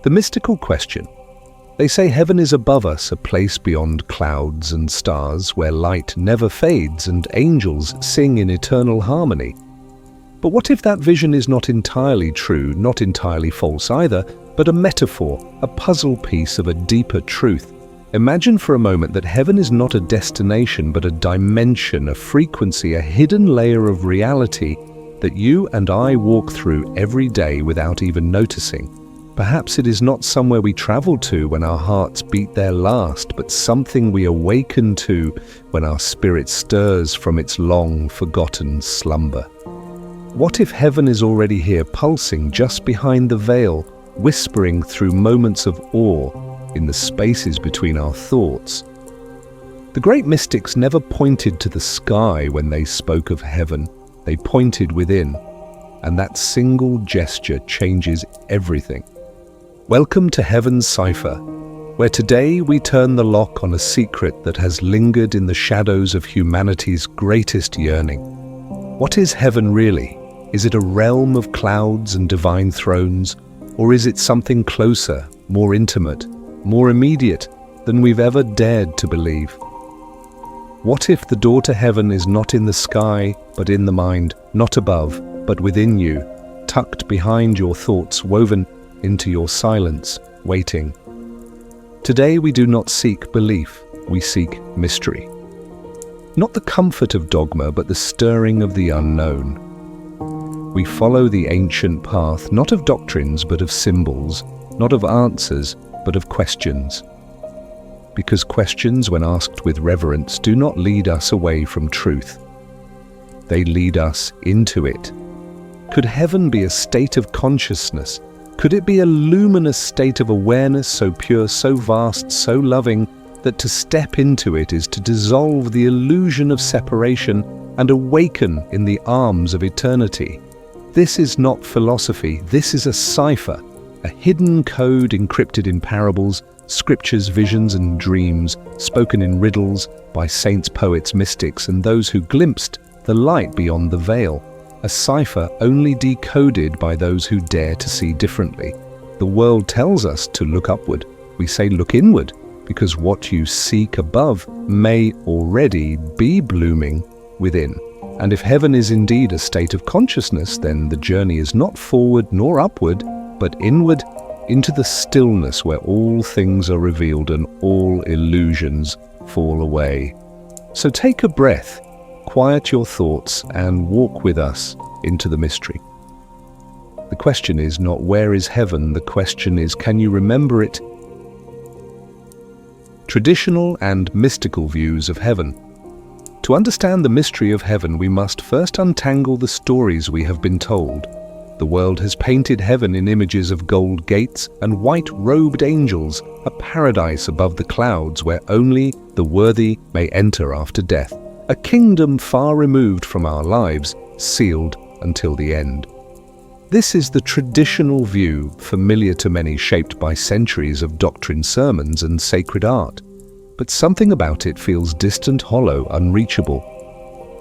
The mystical question. They say heaven is above us, a place beyond clouds and stars, where light never fades and angels sing in eternal harmony. But what if that vision is not entirely true, not entirely false either, but a metaphor, a puzzle piece of a deeper truth? Imagine for a moment that heaven is not a destination, but a dimension, a frequency, a hidden layer of reality that you and I walk through every day without even noticing. Perhaps it is not somewhere we travel to when our hearts beat their last, but something we awaken to when our spirit stirs from its long forgotten slumber. What if heaven is already here, pulsing just behind the veil, whispering through moments of awe in the spaces between our thoughts? The great mystics never pointed to the sky when they spoke of heaven. They pointed within, and that single gesture changes everything. Welcome to Heaven's Cipher, where today we turn the lock on a secret that has lingered in the shadows of humanity's greatest yearning. What is heaven really? Is it a realm of clouds and divine thrones, or is it something closer, more intimate, more immediate than we've ever dared to believe? What if the door to heaven is not in the sky, but in the mind, not above, but within you, tucked behind your thoughts, woven into your silence, waiting? Today we do not seek belief, we seek mystery. Not the comfort of dogma, but the stirring of the unknown. We follow the ancient path, not of doctrines, but of symbols, not of answers, but of questions. Because questions, when asked with reverence, do not lead us away from truth. They lead us into it. Could heaven be a state of consciousness? Could it be a luminous state of awareness, so pure, so vast, so loving, that to step into it is to dissolve the illusion of separation and awaken in the arms of eternity? This is not philosophy, this is a cipher, a hidden code encrypted in parables, scriptures, visions and dreams, spoken in riddles by saints, poets, mystics, and those who glimpsed the light beyond the veil. A cipher only decoded by those who dare to see differently. The world tells us to look upward. We say look inward, because what you seek above may already be blooming within. And if heaven is indeed a state of consciousness, then the journey is not forward nor upward, but inward into the stillness where all things are revealed and all illusions fall away. So take a breath, quiet your thoughts, and walk with us into the mystery. The question is not where is heaven, the question is can you remember it? Traditional and mystical views of heaven. To understand the mystery of heaven, we must first untangle the stories we have been told. The world has painted heaven in images of gold gates and white-robed angels, a paradise above the clouds where only the worthy may enter after death, a kingdom far removed from our lives, sealed until the end. This is the traditional view, familiar to many, shaped by centuries of doctrine, sermons and sacred art. But something about it feels distant, hollow, unreachable,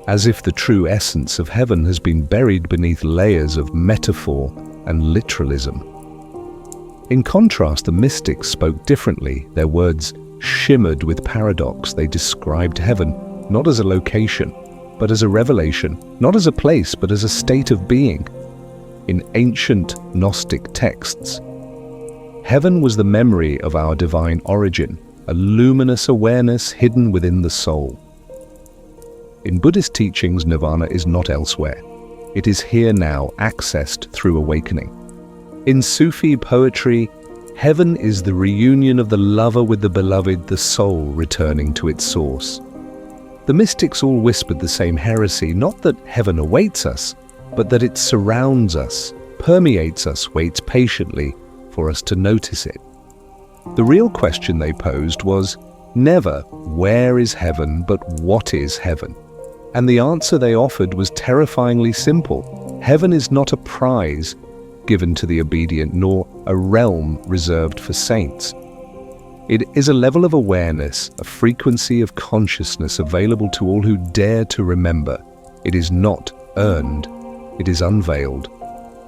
as if the true essence of heaven has been buried beneath layers of metaphor and literalism. In contrast, the mystics spoke differently. Their words shimmered with paradox. They described heaven not as a location, but as a revelation, not as a place, but as a state of being. In ancient Gnostic texts, heaven was the memory of our divine origin, a luminous awareness hidden within the soul. In Buddhist teachings, nirvana is not elsewhere. It is here now, accessed through awakening. In Sufi poetry, heaven is the reunion of the lover with the beloved, the soul returning to its source. The mystics all whispered the same heresy, not that heaven awaits us, but that it surrounds us, permeates us, waits patiently for us to notice it. The real question they posed was never where is heaven, but what is heaven? And the answer they offered was terrifyingly simple. Heaven is not a prize given to the obedient, nor a realm reserved for saints. It is a level of awareness, a frequency of consciousness available to all who dare to remember. It is not earned, it is unveiled.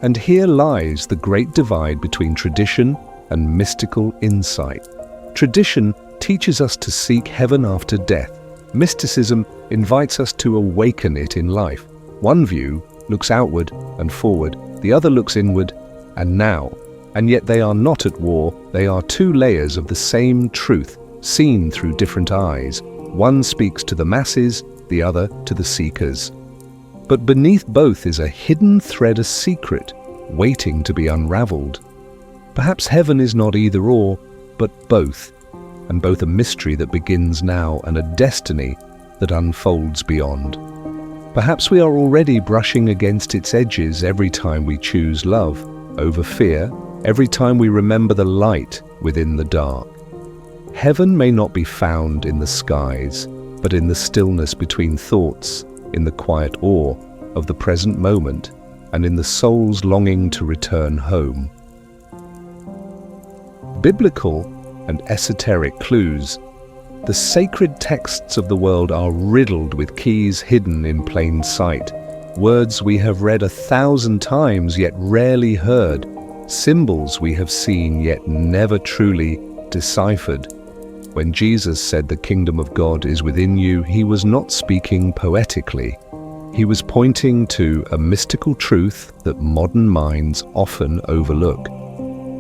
And here lies the great divide between tradition and mystical insight. Tradition teaches us to seek heaven after death. Mysticism invites us to awaken it in life. One view looks outward and forward, the other looks inward and now. And yet they are not at war, they are two layers of the same truth, seen through different eyes. One speaks to the masses, the other to the seekers. But beneath both is a hidden thread, a secret, waiting to be unraveled. Perhaps heaven is not either or, but both, and both a mystery that begins now and a destiny that unfolds beyond. Perhaps we are already brushing against its edges every time we choose love over fear, every time we remember the light within the dark. Heaven may not be found in the skies, but in the stillness between thoughts, in the quiet awe of the present moment, and in the soul's longing to return home. Biblical and esoteric clues. The sacred texts of the world are riddled with keys hidden in plain sight, words we have read 1,000 times yet rarely heard, symbols we have seen yet never truly deciphered. When Jesus said the kingdom of God is within you, he was not speaking poetically. He was pointing to a mystical truth that modern minds often overlook.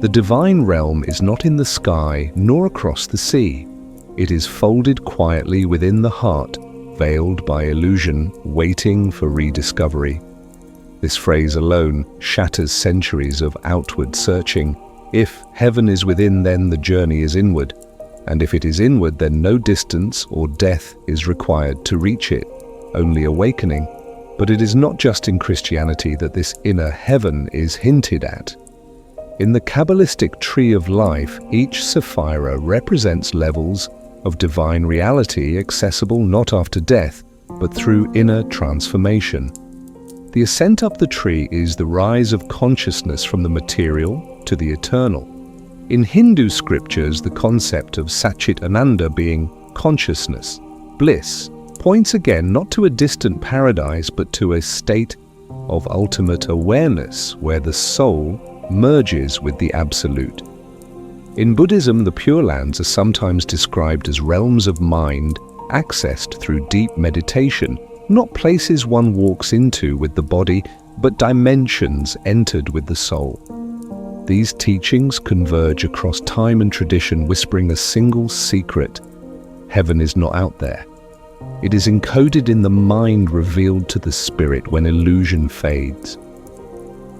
The divine realm is not in the sky nor across the sea. It is folded quietly within the heart, veiled by illusion, waiting for rediscovery. This phrase alone shatters centuries of outward searching. If heaven is within, then the journey is inward. And if it is inward, then no distance or death is required to reach it, only awakening. But it is not just in Christianity that this inner heaven is hinted at. In the Kabbalistic tree of life, each sapphira represents levels of divine reality accessible not after death, but through inner transformation. The ascent up the tree is the rise of consciousness from the material to the eternal. In Hindu scriptures, the concept of Satchit Ananda being consciousness, bliss, points again not to a distant paradise but to a state of ultimate awareness where the soul merges with the absolute. In Buddhism, the Pure Lands are sometimes described as realms of mind accessed through deep meditation, not places one walks into with the body, but dimensions entered with the soul. These teachings converge across time and tradition, whispering a single secret: heaven is not out there. It is encoded in the mind, revealed to the spirit when illusion fades.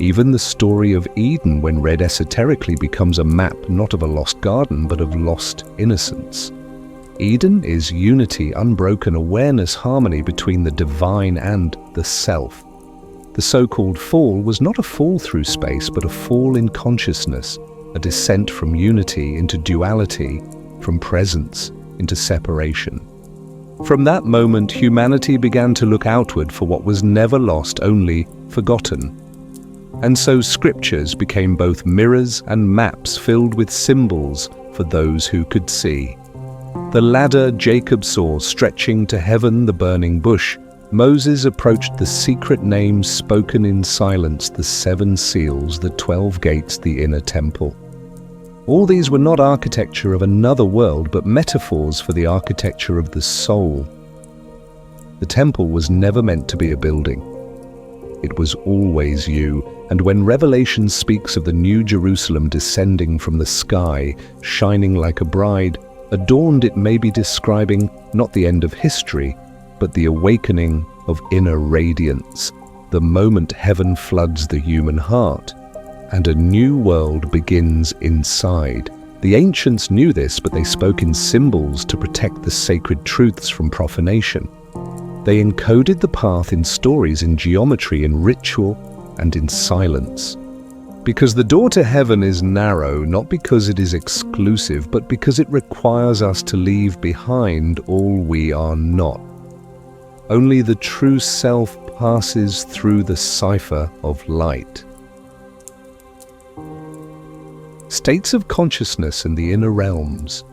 Even the story of Eden, when read esoterically, becomes a map not of a lost garden, but of lost innocence. Eden is unity, unbroken awareness, harmony between the divine and the self. The so-called fall was not a fall through space, but a fall in consciousness, a descent from unity into duality, from presence into separation. From that moment, humanity began to look outward for what was never lost, only forgotten. And so scriptures became both mirrors and maps filled with symbols for those who could see. The ladder Jacob saw stretching to heaven, the burning bush. Moses approached the secret names spoken in silence, the 7 seals, the 12 gates, the inner temple. All these were not architecture of another world, but metaphors for the architecture of the soul. The temple was never meant to be a building. It was always you, and when Revelation speaks of the New Jerusalem descending from the sky, shining like a bride, adorned, it may be describing not the end of history, but the awakening of inner radiance, the moment heaven floods the human heart, and a new world begins inside. The ancients knew this, but they spoke in symbols to protect the sacred truths from profanation. They encoded the path in stories, in geometry, in ritual, and in silence. Because the door to heaven is narrow, not because it is exclusive, but because it requires us to leave behind all we are not. Only the true self passes through the cipher of light. States of consciousness and the inner realms.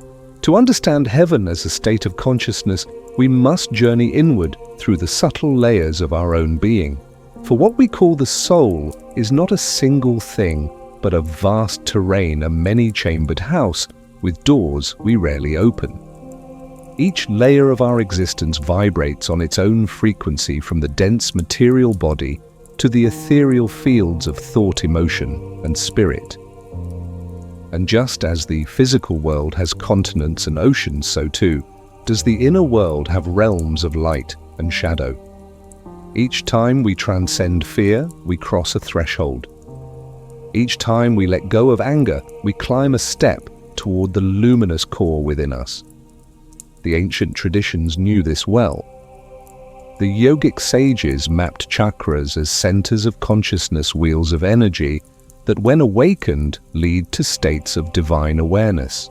To understand heaven as a state of consciousness, we must journey inward through the subtle layers of our own being. For what we call the soul is not a single thing, but a vast terrain, a many-chambered house with doors we rarely open. Each layer of our existence vibrates on its own frequency, from the dense material body to the ethereal fields of thought, emotion, and spirit. And just as the physical world has continents and oceans, so too does the inner world have realms of light and shadow. Each time we transcend fear, we cross a threshold. Each time we let go of anger, we climb a step toward the luminous core within us. The ancient traditions knew this well. The yogic sages mapped chakras as centers of consciousness, wheels of energy that, when awakened, lead to states of divine awareness.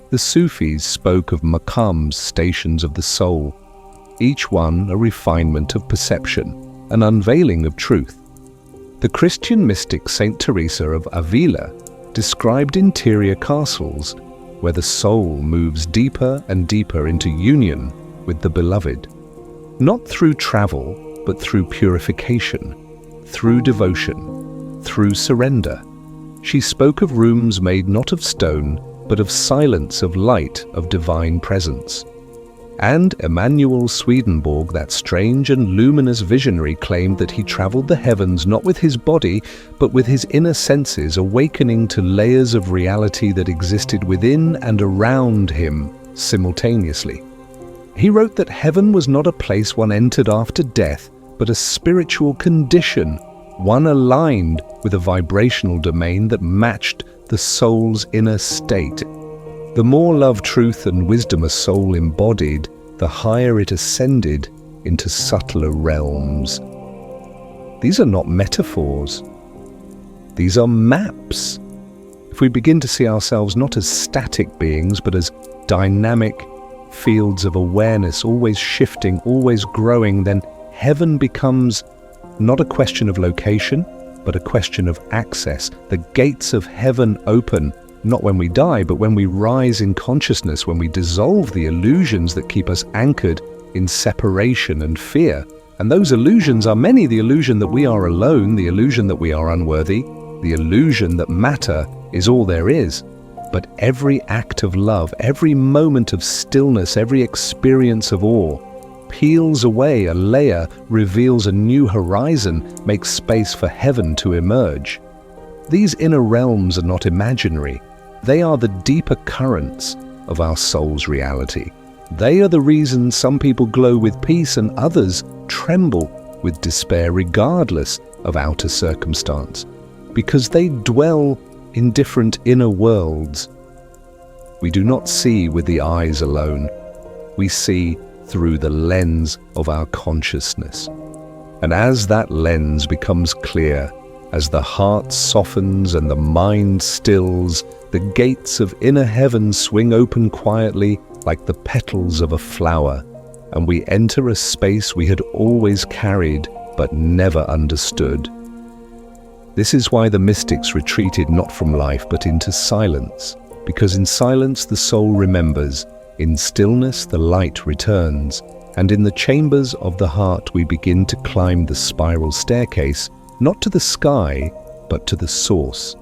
The Sufis spoke of maqams, stations of the soul, each one a refinement of perception, an unveiling of truth. The Christian mystic Saint Teresa of Avila described interior castles where the soul moves deeper and deeper into union with the beloved, not through travel, but through purification, through devotion, through surrender. She spoke of rooms made not of stone, but of silence, of light, of divine presence. And Emanuel Swedenborg, that strange and luminous visionary, claimed that he traveled the heavens not with his body, but with his inner senses, awakening to layers of reality that existed within and around him simultaneously. He wrote that heaven was not a place one entered after death, but a spiritual condition, one aligned with a vibrational domain that matched the soul's inner state. The more love, truth, and wisdom a soul embodied, the higher it ascended into subtler realms. These are not metaphors. These are maps. If we begin to see ourselves not as static beings, but as dynamic fields of awareness, always shifting, always growing, then heaven becomes not a question of location, but a question of access. The gates of heaven open, not when we die, but when we rise in consciousness, when we dissolve the illusions that keep us anchored in separation and fear. And those illusions are many: the illusion that we are alone, the illusion that we are unworthy, the illusion that matter is all there is. But every act of love, every moment of stillness, every experience of awe peels away a layer, reveals a new horizon, makes space for heaven to emerge. These inner realms are not imaginary. They are the deeper currents of our soul's reality. They are the reason some people glow with peace and others tremble with despair regardless of outer circumstance, because they dwell in different inner worlds. We do not see with the eyes alone. We see through the lens of our consciousness. And as that lens becomes clear, as the heart softens and the mind stills, the gates of inner heaven swing open quietly like the petals of a flower, and we enter a space we had always carried but never understood. This is why the mystics retreated not from life but into silence, because in silence the soul remembers, in stillness the light returns, and in the chambers of the heart we begin to climb the spiral staircase, not to the sky, but to the source.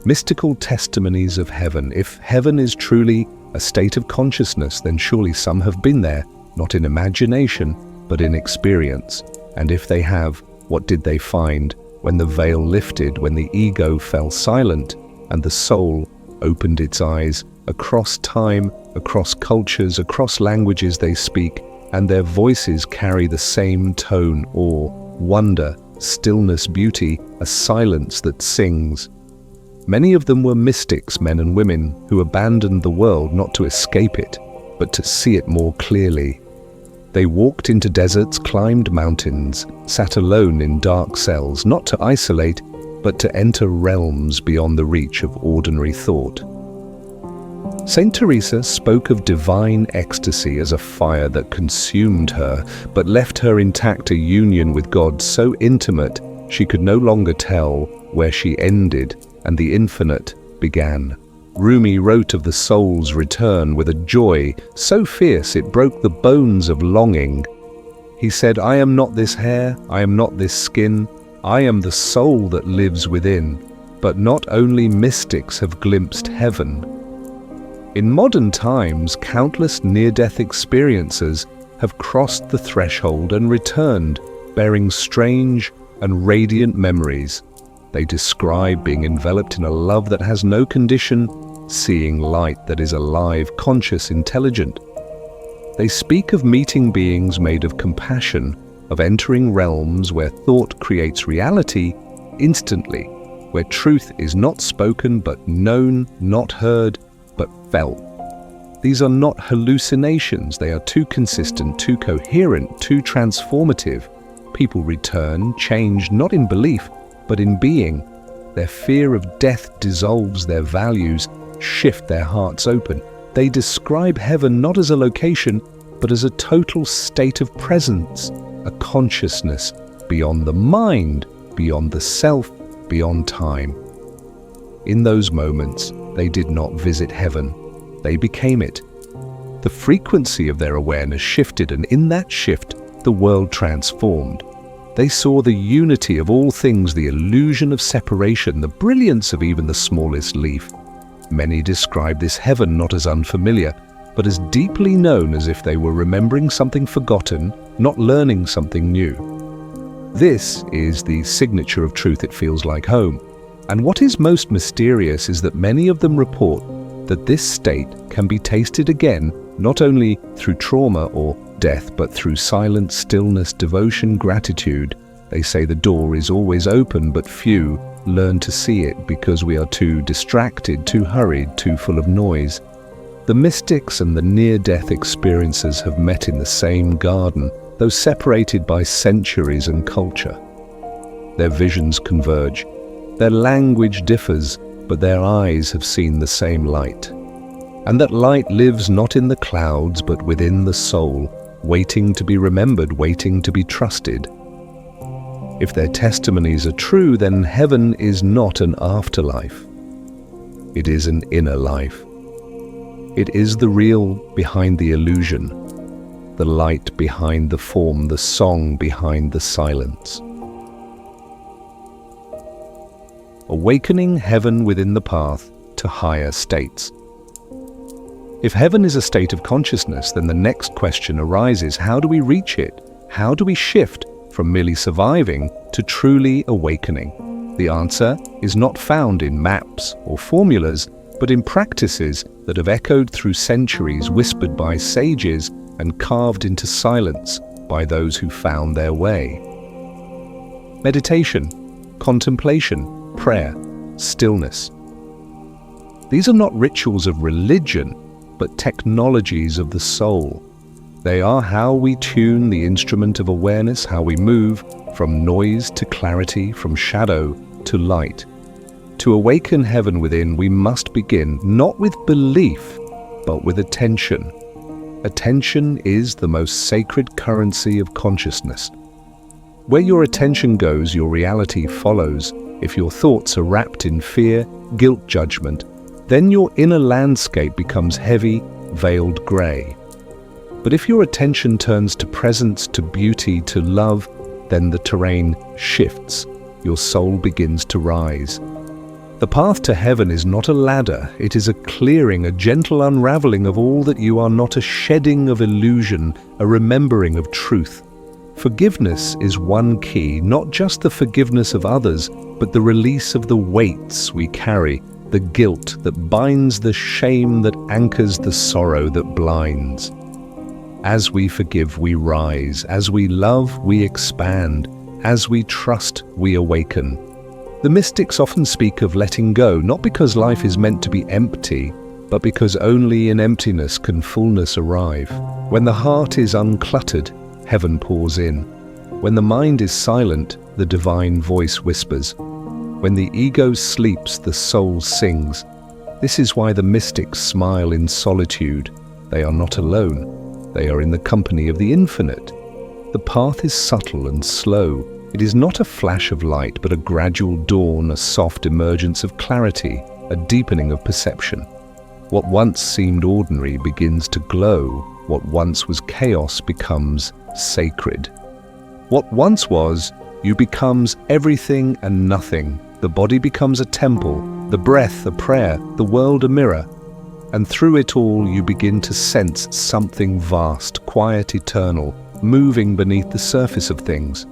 Mystical testimonies of heaven. If heaven is truly a state of consciousness, then surely some have been there, not in imagination, but in experience. And if they have, what did they find when the veil lifted, when the ego fell silent, and the soul opened its eyes? Across time, across cultures, across languages they speak, and their voices carry the same tone: awe, wonder, stillness, beauty, a silence that sings. Many of them were mystics, men and women, who abandoned the world not to escape it, but to see it more clearly. They walked into deserts, climbed mountains, sat alone in dark cells, not to isolate, but to enter realms beyond the reach of ordinary thought. Saint Teresa spoke of divine ecstasy as a fire that consumed her, but left her intact, a union with God so intimate she could no longer tell where she ended and the infinite began. Rumi wrote of the soul's return with a joy so fierce it broke the bones of longing. He said, "I am not this hair, I am not this skin, I am the soul that lives within." But not only mystics have glimpsed heaven. In modern times, countless near-death experiencers have crossed the threshold and returned, bearing strange and radiant memories. They describe being enveloped in a love that has no condition, seeing light that is alive, conscious, intelligent. They speak of meeting beings made of compassion, of entering realms where thought creates reality instantly, where truth is not spoken but known, not heard but felt. These are not hallucinations, they are too consistent, too coherent, too transformative. People return, changed not in belief, but in being. Their fear of death dissolves their values, shift their hearts open. They describe heaven not as a location, but as a total state of presence, a consciousness beyond the mind, beyond the self, beyond time. In those moments, they did not visit heaven, they became it. The frequency of their awareness shifted, and in that shift, the world transformed. They saw the unity of all things, the illusion of separation, the brilliance of even the smallest leaf. Many describe this heaven not as unfamiliar, but as deeply known, as if they were remembering something forgotten, not learning something new. This is the signature of truth. It feels like home. And what is most mysterious is that many of them report that this state can be tasted again, not only through trauma or death, but through silence, stillness, devotion, gratitude. They say the door is always open, but few learn to see it because we are too distracted, too hurried, too full of noise. The mystics and the near-death experiencers have met in the same garden, though separated by centuries and culture. Their visions converge. Their language differs, but their eyes have seen the same light. And that light lives not in the clouds, but within the soul, waiting to be remembered, waiting to be trusted. If their testimonies are true, then heaven is not an afterlife. It is an inner life. It is the real behind the illusion, the light behind the form, the song behind the silence. Awakening heaven within the path to higher states. If heaven is a state of consciousness, then the next question arises: how do we reach it? How do we shift from merely surviving to truly awakening? The answer is not found in maps or formulas, but in practices that have echoed through centuries, whispered by sages and carved into silence by those who found their way. Meditation, contemplation, prayer, stillness. These are not rituals of religion, but technologies of the soul. They are how we tune the instrument of awareness, how we move from noise to clarity, from shadow to light. To awaken heaven within, we must begin not with belief, but with attention. Attention is the most sacred currency of consciousness. Where your attention goes, your reality follows. If your thoughts are wrapped in fear, guilt, judgment, then your inner landscape becomes heavy, veiled grey. But if your attention turns to presence, to beauty, to love, then the terrain shifts. Your soul begins to rise. The path to heaven is not a ladder, it is a clearing, a gentle unraveling of all that you are not, a shedding of illusion, a remembering of truth. Forgiveness is one key, not just the forgiveness of others, but the release of the weights we carry, the guilt that binds, the shame that anchors, the sorrow that blinds. As we forgive, we rise. As we love, we expand. As we trust, we awaken. The mystics often speak of letting go, not because life is meant to be empty, but because only in emptiness can fullness arrive. When the heart is uncluttered, heaven pours in. When the mind is silent, the divine voice whispers. When the ego sleeps, the soul sings. This is why the mystics smile in solitude. They are not alone. They are in the company of the infinite. The path is subtle and slow. It is not a flash of light, but a gradual dawn, a soft emergence of clarity, a deepening of perception. What once seemed ordinary begins to glow. What once was chaos becomes sacred. What once was, you becomes everything and nothing. The body becomes a temple, the breath a prayer, the world a mirror. And through it all you begin to sense something vast, quiet, eternal, moving beneath the surface of things.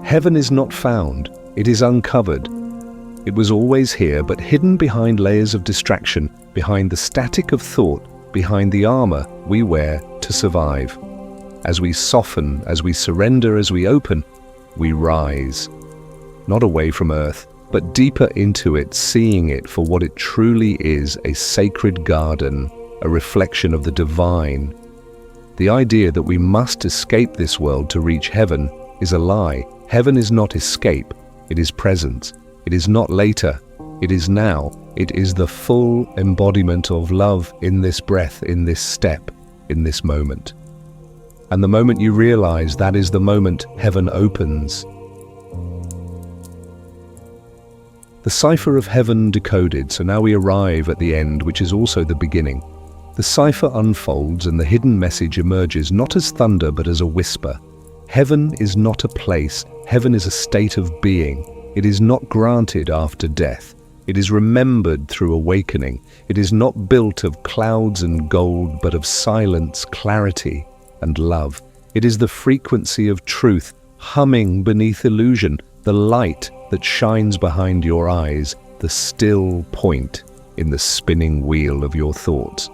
Heaven is not found, it is uncovered. It was always here, but hidden behind layers of distraction, behind the static of thought, behind the armor we wear to survive. As we soften, as we surrender, as we open, we rise. Not away from earth, but deeper into it, seeing it for what it truly is, a sacred garden, a reflection of the divine. The idea that we must escape this world to reach heaven is a lie. Heaven is not escape, it is presence. It is not later, it is now. It is the full embodiment of love in this breath, in this step, in this moment. And the moment you realize that is the moment heaven opens. The cipher of heaven decoded, so now we arrive at the end, which is also the beginning. The cipher unfolds and the hidden message emerges not as thunder but as a whisper. Heaven is not a place, heaven is a state of being. It is not granted after death. It is remembered through awakening. It is not built of clouds and gold, but of silence, clarity, and love. It is the frequency of truth, humming beneath illusion, the light that shines behind your eyes, the still point in the spinning wheel of your thoughts.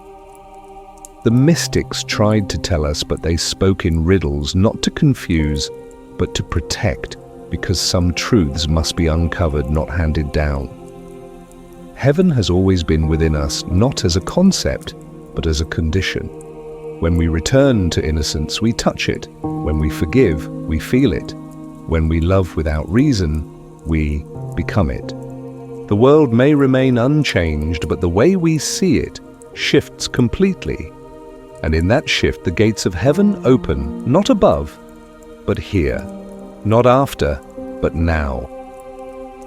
The mystics tried to tell us, but they spoke in riddles, not to confuse, but to protect, because some truths must be uncovered, not handed down. Heaven has always been within us, not as a concept, but as a condition. When we return to innocence, we touch it. When we forgive, we feel it. When we love without reason, we become it. The world may remain unchanged, but the way we see it shifts completely. And in that shift, the gates of heaven open, not above, but here. Not after, but now.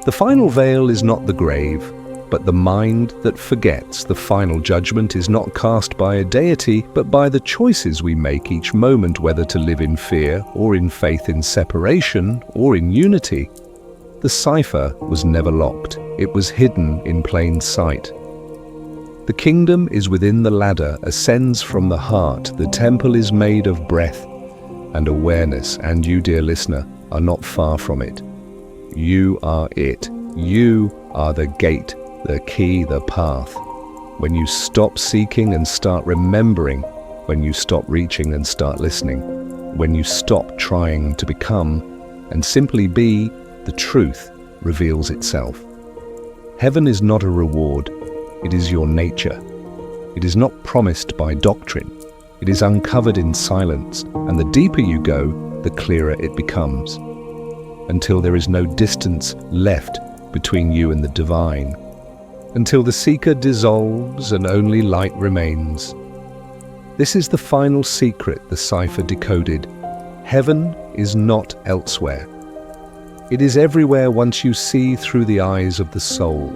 The final veil is not the grave, but the mind that forgets. The final judgment is not cast by a deity, but by the choices we make each moment, whether to live in fear or in faith, in separation or in unity. The cipher was never locked. It was hidden in plain sight. The kingdom is within the ladder, ascends from the heart. The temple is made of breath and awareness, and you, dear listener, are not far from it. You are it. You are the gate, the key, the path. When you stop seeking and start remembering, when you stop reaching and start listening, when you stop trying to become and simply be, the truth reveals itself. Heaven is not a reward, it is your nature. It is not promised by doctrine. It is uncovered in silence, and the deeper you go, the clearer it becomes, until there is no distance left between you and the divine, until the seeker dissolves and only light remains. This is the final secret the cipher decoded. Heaven is not elsewhere. It is everywhere once you see through the eyes of the soul.